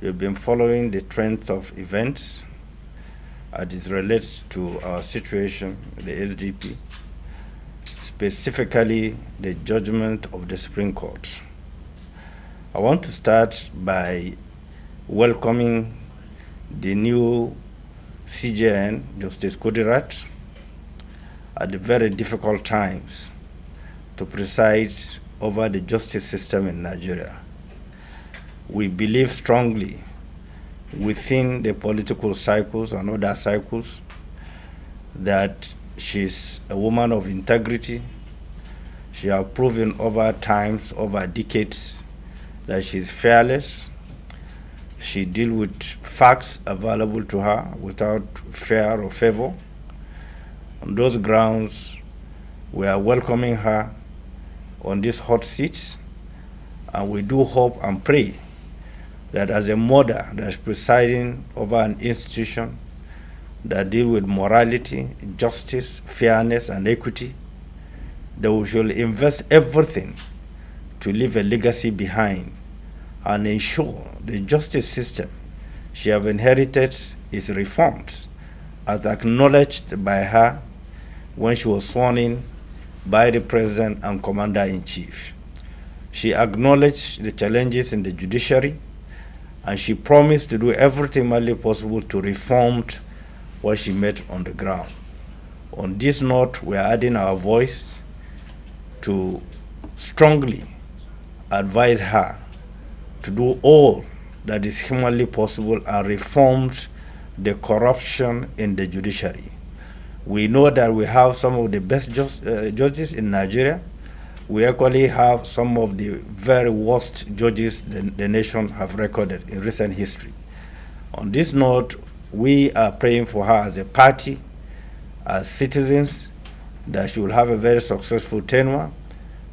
We've been following the trend of events as it relates to our situation, the SDP, specifically the judgment of the Supreme Court. I want to start by welcoming the new CJN, Justice KOGI, at the very difficult times to preside over the justice system in Nigeria. We believe strongly within the political cycles and other cycles that she's a woman of integrity. She has proven over times, over decades, that she's fearless. She deals with facts available to her without fear or favor. On those grounds, we are welcoming her on these hot seats, and we do hope and pray that as a mother that's presiding over an institution that deals with morality, justice, fairness, and equity, that we shall invest everything to leave a legacy behind and ensure the justice system she has inherited is reformed, as acknowledged by her when she was sworn in by the President and Commander-in-Chief. She acknowledged the challenges in the judiciary, and she promised to do everything humanly possible to reform what she met on the ground. On this note, we are adding our voice to strongly advise her to do all that is humanly possible and reform the corruption in the judiciary. We know that we have some of the best judges in Nigeria. We equally have some of the very worst judges the nation have recorded in recent history. On this note, we are praying for her as a party, as citizens, that she will have a very successful tenure,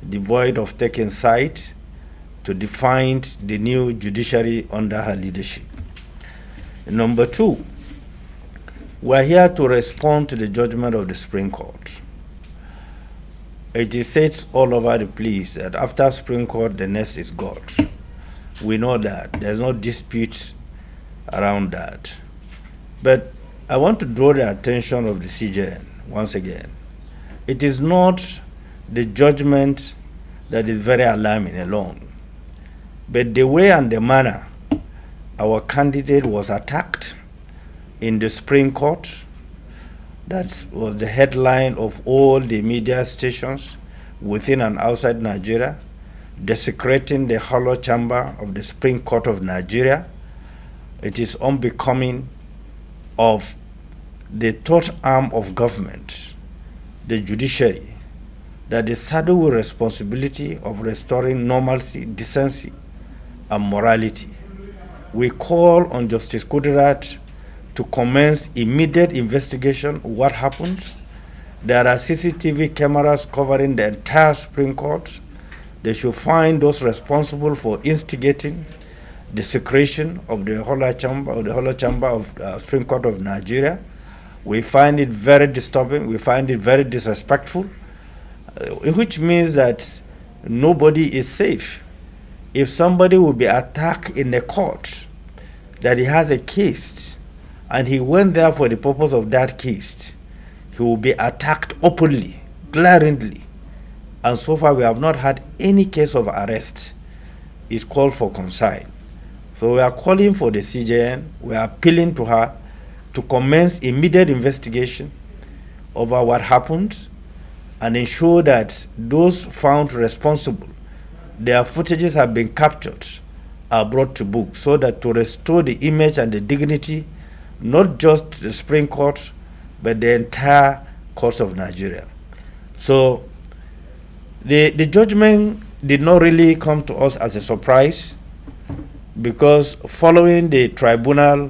devoid of taking sides, to define the new judiciary under her leadership. Number two, we are here to respond to the judgment of the Supreme Court. It is said all over the place that after Supreme Court, the next is God. We know that. There's no dispute around that. But I want to draw the attention of the CJN once again. It is not the judgment that is very alarming alone, but the way and the manner our candidate was attacked in the Supreme Court. That was the headline of all the media stations within and outside Nigeria, desecrating the hollow chamber of the Supreme Court of Nigeria. It is unbecoming of the third arm of government, the judiciary, that is saddled with responsibility of restoring normalcy, decency, and morality. We call on Justice KOGI to commence immediate investigation of what happened. There are CCTV cameras covering the entire Supreme Court. They should find those responsible for instigating desecration of the hollow chamber of Supreme Court of Nigeria. We find it very disturbing. We find it very disrespectful, which means that nobody is safe. If somebody will be attacked in the court, that he has a case, and he went there for the purpose of that case, he will be attacked openly, glaringly. And so far, we have not had any case of arrest. It's called for concern. So we are calling for the CJN, we are appealing to her to commence immediate investigation over what happened and ensure that those found responsible, their footages have been captured, are brought to book, so that to restore the image and the dignity, not just the Supreme Court, but the entire courts of Nigeria. So the judgment did not really come to us as a surprise, because following the tribunal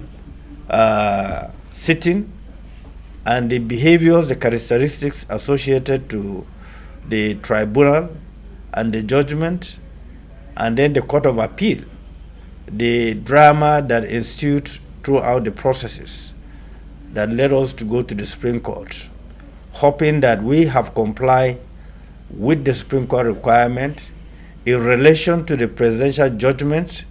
sitting and the behaviors, the characteristics associated to the tribunal and the judgment, and then the Court of Appeal, the drama that ensued throughout the processes that led us to go to the Supreme Court, hoping that we have complied with the Supreme Court requirement in relation to the presidential judgment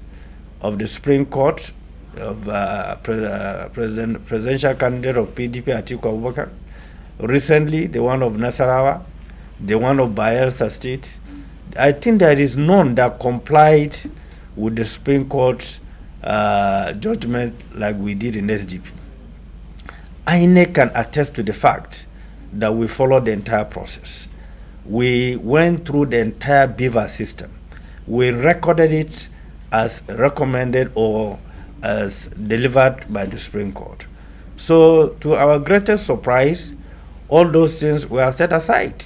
of the Supreme Court of presidential candidate of PDP, Atiku Abubakar. Recently, the one of Nasarawa, the one of Bayelsa State. I think there is none that complied with the Supreme Court judgment like we did in SDP. INEC can attest to the fact that we followed the entire process. We went through the entire beaver system. We recorded it as recommended or as delivered by the Supreme Court. So to our greatest surprise, all those things were set aside,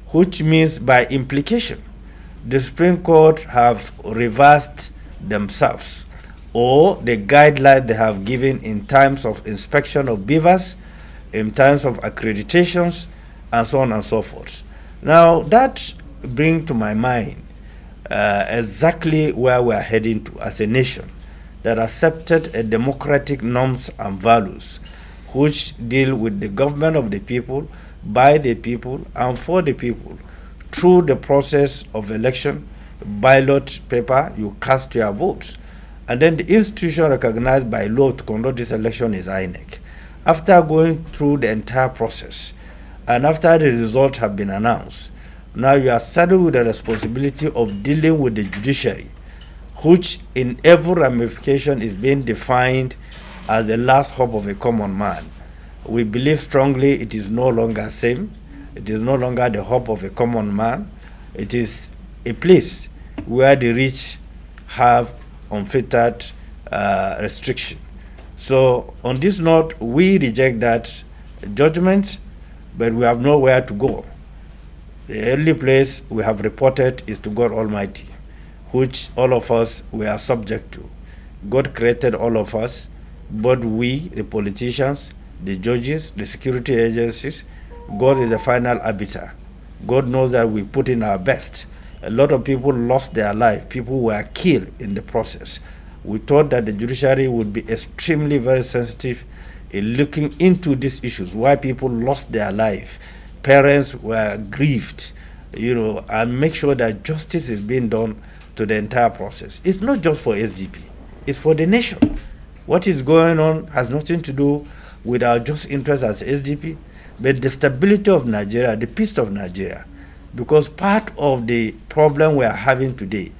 which means by implication, the Supreme Court have reversed themselves or the guidelines they have given in terms of inspection of beavers, in terms of accreditations, and so on and so forth. Now, that brings to my mind exactly where we are heading to as a nation that accepted a democratic norms and values which deal with the government of the people, by the people, and for the people. Through the process of election, ballot paper, you cast your votes. And then the institution recognized by law to conduct this election is INEC. After going through the entire process, and after the results have been announced, now you are saddled with the responsibility of dealing with the judiciary, which in every ramification is being defined as the last hope of a common man. We believe strongly it is no longer same. It is no longer the hope of a common man. It is a place where the rich have unfettered restriction. So on this note, we reject that judgment, but we have nowhere to go. The only place we have reported is to God Almighty, which all of us we are subject to. God created all of us, but we, the politicians, the judges, the security agencies, God is the final arbiter. God knows that we put in our best. A lot of people lost their life. People were killed in the process. We thought that the judiciary would be extremely very sensitive in looking into these issues, why people lost their life. Parents were grieved, and make sure that justice is being done to the entire process. It's not just for SDP, it's for the nation. What is going on has nothing to do with our just interests as SDP, but the stability of Nigeria, the peace of Nigeria. Because part of the problem we are having today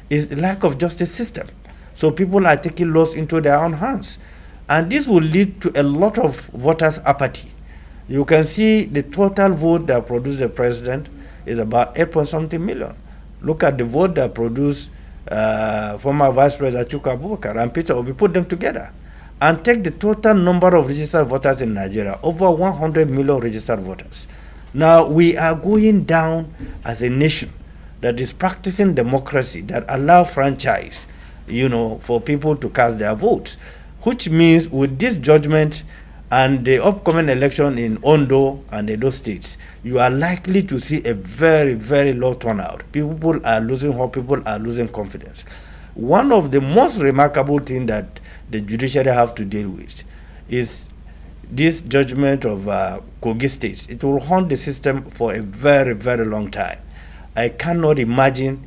is the lack of justice system. So people are taking laws into their own hands. And this will lead to a lot of voters' apathy. You can see the total vote that produced the president is about 8-point-something million. Look at the vote that produced former Vice President Atiku Abubakar and Peter Obi, put them together. And take the total number of registered voters in Nigeria, over 100 million registered voters. Now, we are going down as a nation that is practicing democracy, that allow franchise, for people to cast their votes, which means with this judgment and the upcoming election in Ondo and Edo states, you are likely to see a very, very low turnout. People are losing hope, people are losing confidence. One of the most remarkable things that the judiciary have to deal with is this judgment of KOGI states. It will haunt the system for a very, very long time. I cannot imagine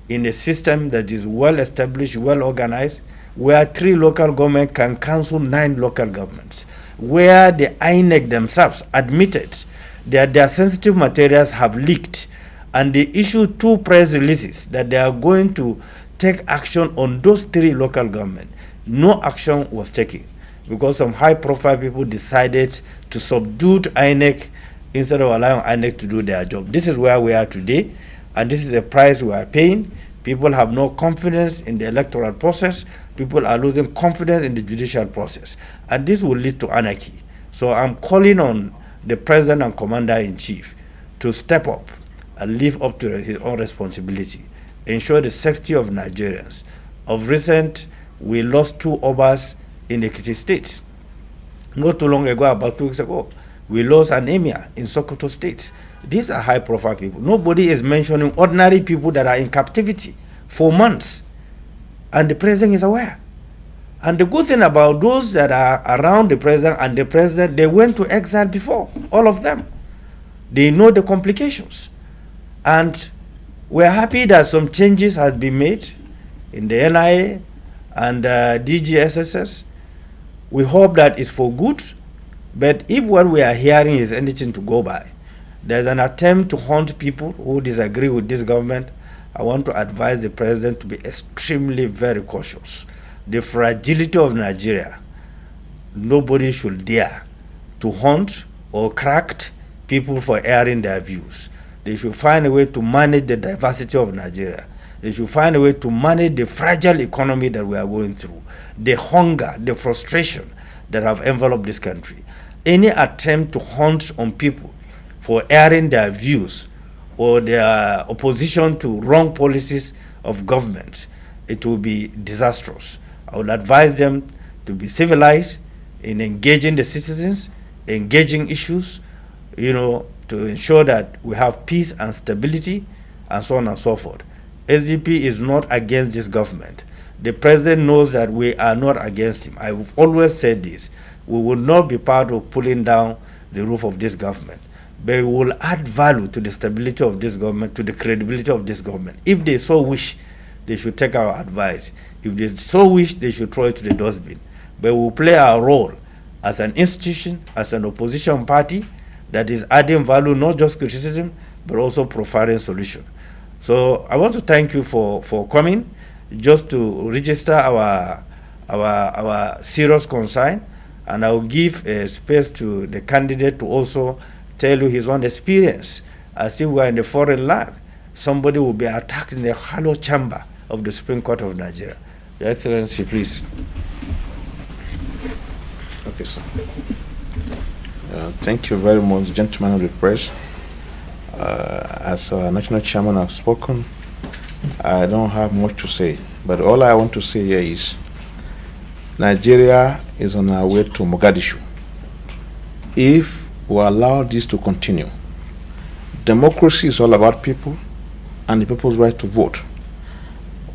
in a system that is well established, well organized, where 3 local governments can cancel 9 local governments, where the INEC themselves admitted that their sensitive materials have leaked, and they issued 2 press releases that they are going to take action on those 3 local governments. No action was taken because some high-profile people decided to subdue INEC instead of allowing INEC to do their job. This is where we are today, and this is the price we are paying. People have no confidence in the electoral process. People are losing confidence in the judicial process, and this will lead to anarchy. So I'm calling on the President and Commander-in-Chief to step up and live up to his own responsibility, ensure the safety of Nigerians. Of recent, we lost 2 Obas in the Ekiti State. Not too long ago, about 2 weeks ago, we lost an emir in Sokoto State. These are high-profile people. Nobody is mentioning ordinary people that are in captivity for months, and the president is aware. And the good thing about those that are around the president and the president, they went to exile before, all of them. They know the complications. And we're happy that some changes have been made in the NIA and DGSSS. We hope that it's for good, but if what we are hearing is anything to go by, there's an attempt to hunt people who disagree with this government. I want to advise the president to be extremely very cautious. The fragility of Nigeria, nobody should dare to hunt or crack people for airing their views. They should find a way to manage the diversity of Nigeria. They should find a way to manage the fragile economy that we are going through, the hunger, the frustration that have enveloped this country. Any attempt to hunt on people for airing their views or their opposition to wrong policies of government, it will be disastrous. I would advise them to be civilized in engaging the citizens, engaging issues, to ensure that we have peace and stability, and so on and so forth. SDP is not against this government. The president knows that we are not against him. I've always said this. We will not be part of pulling down the roof of this government, but we will add value to the stability of this government, to the credibility of this government. If they so wish, they should take our advice. If they so wish, they should throw it to the dustbin. But we will play our role as an institution, as an opposition party that is adding value, not just criticism, but also providing solution. So I want to thank you for coming, just to register our serious concern, and I will give a space to the candidate to also tell you his own experience. As if we are in a foreign land, somebody will be attacked in the hollow chamber of the Supreme Court of Nigeria. Your Excellency, please. Okay, sir. Thank you very much, gentlemen of the press. As our national chairman has spoken, I don't have much to say, but all I want to say here is Nigeria is on our way to Mogadishu. If we allow this to continue, democracy is all about people and the people's right to vote.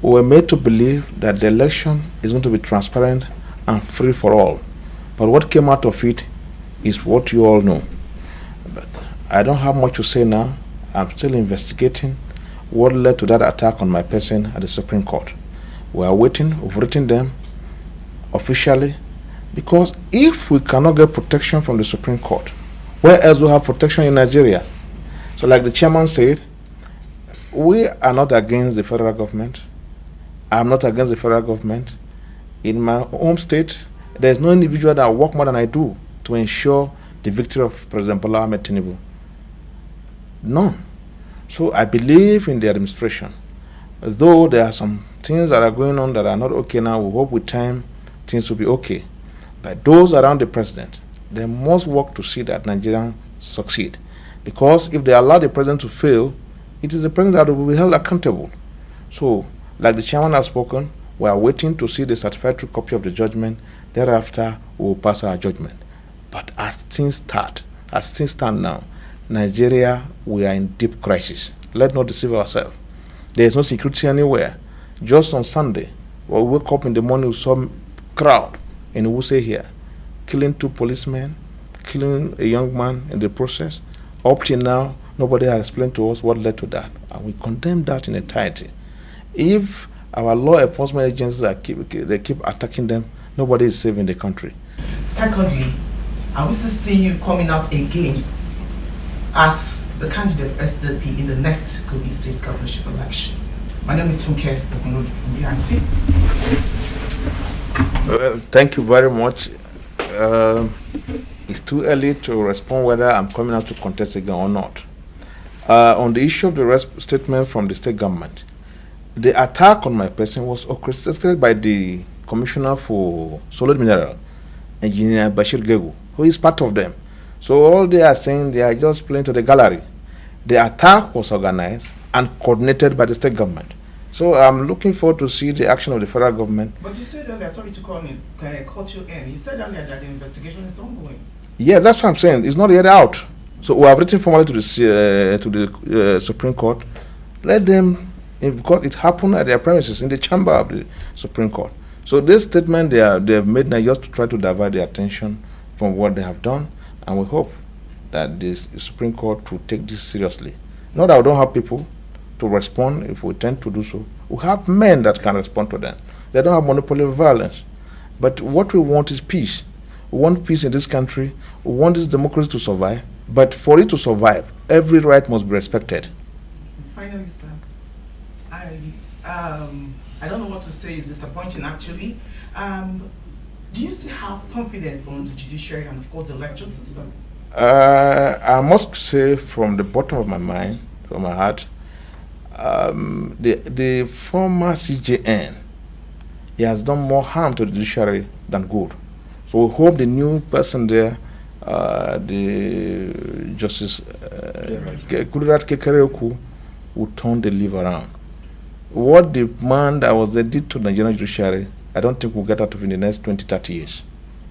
We were made to believe that the election is going to be transparent and free for all, but what came out of it is what you all know. But I don't have much to say now. I'm still investigating what led to that attack on my person at the Supreme Court. We are waiting. We've written them officially, because if we cannot get protection from the Supreme Court, where else do we have protection in Nigeria? So like the chairman said, we are not against the federal government. I'm not against the federal government. In my home state, there's no individual that work more than I do to ensure the victory of President Bola Ahmed Tinubu. None. So I believe in the administration. Though there are some things that are going on that are not okay now, we hope with time things will be okay. But those around the president, they must work to see that Nigerians succeed. Because if they allow the president to fail, it is the president that will be held accountable. So, like the chairman has spoken, we are waiting to see the certified true copy of the judgment. Thereafter, we will pass our judgment. But as things stand now, Nigeria, we are in deep crisis. Let's not deceive ourselves. There is no security anywhere. Just on Sunday, we wake up in the morning with some crowd in Wuse here, killing 2 policemen, killing a young man in the process. Up till now, nobody has explained to us what led to that, and we condemn that in entirety. If our law enforcement agencies keep attacking them, nobody is safe in the country. Secondly, I will still see you coming out again as the candidate of SDP in the next KOGI State Governorship election. My name is Funke Okunlobi. Well, thank you very much. It's too early to respond whether I'm coming out to contest again or not. On the issue of the statement from the state government, the attack on my person was orchestrated by the Commissioner for Solid Mineral, Engineer Bashir Gegu, who is part of them. So all they are saying, they are just playing to the gallery. The attack was organized and coordinated by the state government. So I'm looking forward to see the action of the federal government. But you said earlier, sorry to cut you in, you said earlier that the investigation is ongoing. Yeah, that's what I'm saying. It's not yet out. So we have written formally to the Supreme Court. Let them, because it happened at their premises in the chamber of the Supreme Court. So this statement they have made now just to try to divert their attention from what they have done, and we hope that the Supreme Court will take this seriously. Not that we don't have people, to respond, if we tend to do so, we have men that can respond to them. They don't have monopoly of violence. But what we want is peace. We want peace in this country. We want this democracy to survive. But for it to survive, every right must be respected. Finally, sir, I don't know what to say. It's disappointing, actually. Do you still have confidence on the judiciary and, of course, the election system? I must say from the bottom of my mind, from my heart, the former CJN, he has done more harm to the judiciary than good. So we hope the new person there, the Justice Kudurat Kekereku, will turn the leaf around. What the man that was there did to the Nigerian judiciary, I don't think we'll get out of in the next 20, 30 years.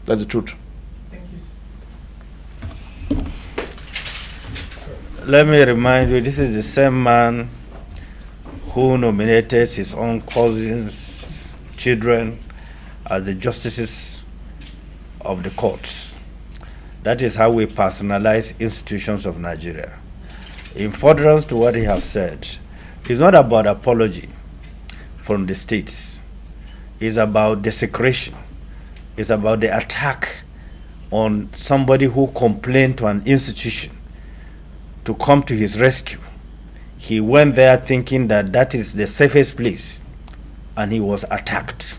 That's the truth. Thank you, sir. Let me remind you, this is the same man who nominated his own cousins, children, as the justices of the courts. That is how we personalize institutions of Nigeria. In furtherance to what he has said, it's not about apology from the states. It's about desecration. It's about the attack on somebody who complained to an institution to come to his rescue. He went there thinking that that is the safest place, and he was attacked.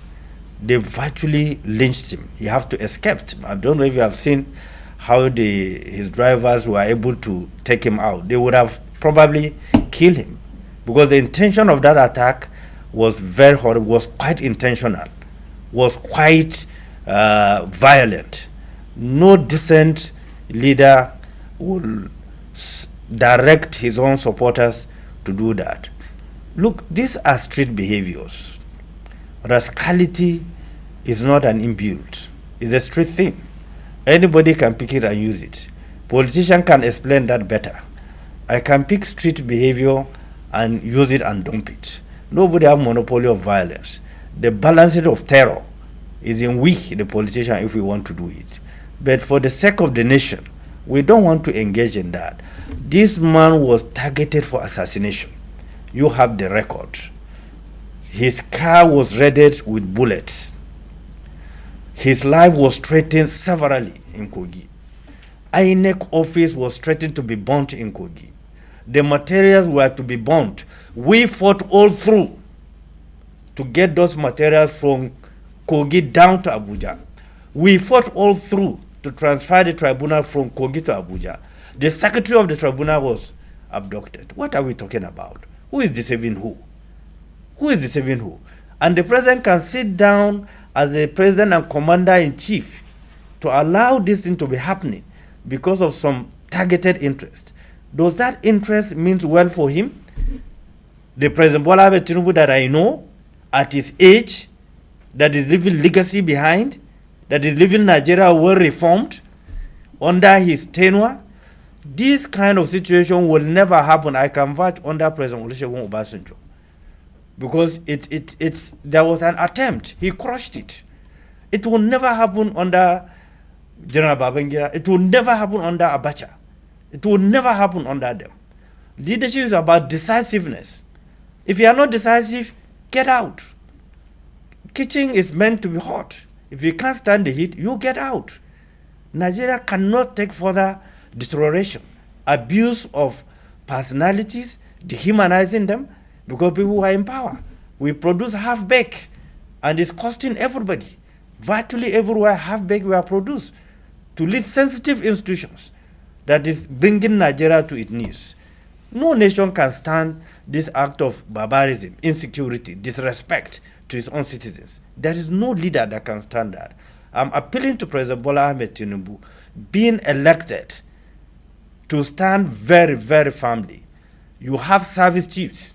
They virtually lynched him. He had to escape. I don't know if you have seen how his drivers were able to take him out. They would have probably killed him, because the intention of that attack was very horrible, was quite intentional, was quite violent. No decent leader will direct his own supporters to do that. Look, these are street behaviors. Rascality is not an inbuilt. It's a street thing. Anybody can pick it and use it. Politicians can explain that better. I can pick street behavior and use it and dump it. Nobody has monopoly of violence. The balancing of terror is in we, the politician, if we want to do it. But for the sake of the nation, we don't want to engage in that. This man was targeted for assassination. You have the record. His car was raided with bullets. His life was threatened severally in KOGI. INEC office was threatened to be burnt in KOGI. The materials were to be burnt. We fought all through to get those materials from KOGI down to Abuja. We fought all through to transfer the tribunal from KOGI to Abuja. The secretary of the tribunal was abducted. What are we talking about? Who is deceiving who? Who is deceiving who? And the president can sit down as the president and commander-in-chief to allow this thing to be happening because of some targeted interest. Does that interest mean well for him? The President Bola Ahmed Tinubu that I know, at his age, that is leaving legacy behind, that is leaving Nigeria well reformed under his tenure, this kind of situation will never happen. I can vouch under President Olusegun Obasanjo, because there was an attempt. He crushed it. It will never happen under General Babangida. It will never happen under Abacha. It will never happen under them. Leadership is about decisiveness. If you are not decisive, get out. Kitchen is meant to be hot. If you can't stand the heat, you get out. Nigeria cannot take further deterioration, abuse of personalities, dehumanizing them, because people are in power. We produce half-baked, and it's costing everybody. Virtually everywhere half-baked were produced to lead sensitive institutions that is bringing Nigeria to its knees. No nation can stand this act of barbarism, insecurity, disrespect to its own citizens. There is no leader that can stand that. I'm appealing to President Bola Ahmed Tinubu, being elected, to stand very, very firmly. You have service chiefs.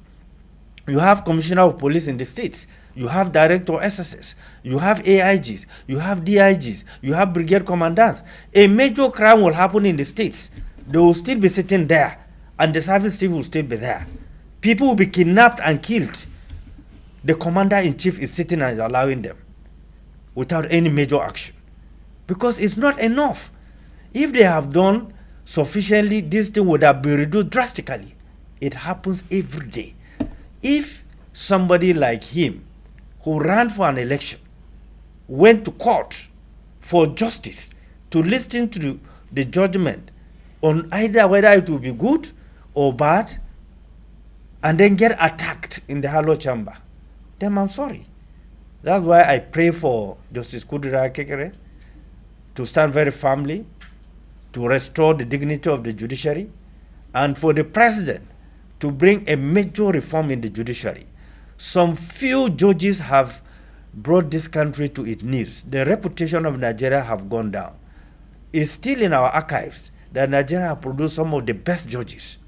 You have commissioner of police in the states. You have director SSS. You have AIGs. You have DIGs. You have brigade commandants. A major crime will happen in the states. They will still be sitting there, and the service chief will still be there. People will be kidnapped and killed. The commander-in-chief is sitting and is allowing them without any major action, because it's not enough. If they have done sufficiently, this thing would have been reduced drastically. It happens every day. if somebody like him, who ran for an election, went to court for justice to listen to the judgment on either whether it will be good or bad, and then get attacked in the hollow chamber, then I'm sorry. That's why I pray for Justice Kudira Kekere to stand very firmly, to restore the dignity of the judiciary, and for the president to bring a major reform in the judiciary. Some few judges have brought this country to its knees. The reputation of Nigeria have gone down. It's still in our archives that Nigeria have produced some of the best judges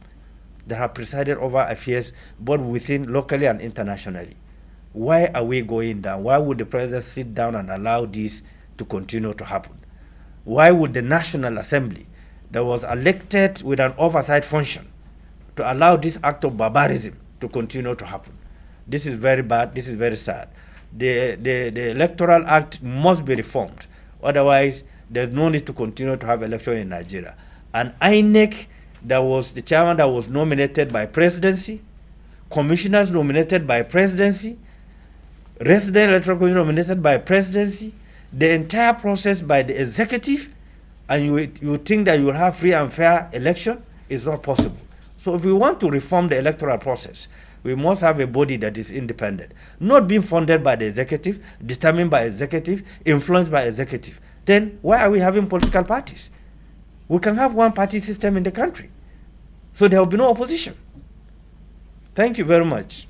that have presided over affairs both within, locally and internationally. Why are we going down? Why would the president sit down and allow this to continue to happen? Why would the National Assembly, that was elected with an oversight function, to allow this act of barbarism to continue to happen? This is very bad. This is very sad. The Electoral Act must be reformed. Otherwise, there's no need to continue to have election in Nigeria. And INEC, that was the chairman that was nominated by presidency, commissioners nominated by presidency, resident electoral commission nominated by presidency, the entire process by the executive, and you think that you will have free and fair election, is not possible. So if we want to reform the electoral process, we must have a body that is independent, not being funded by the executive, determined by executive, influenced by executive. Then why are we having political parties? We can have one party system in the country, so there will be no opposition. Thank you very much.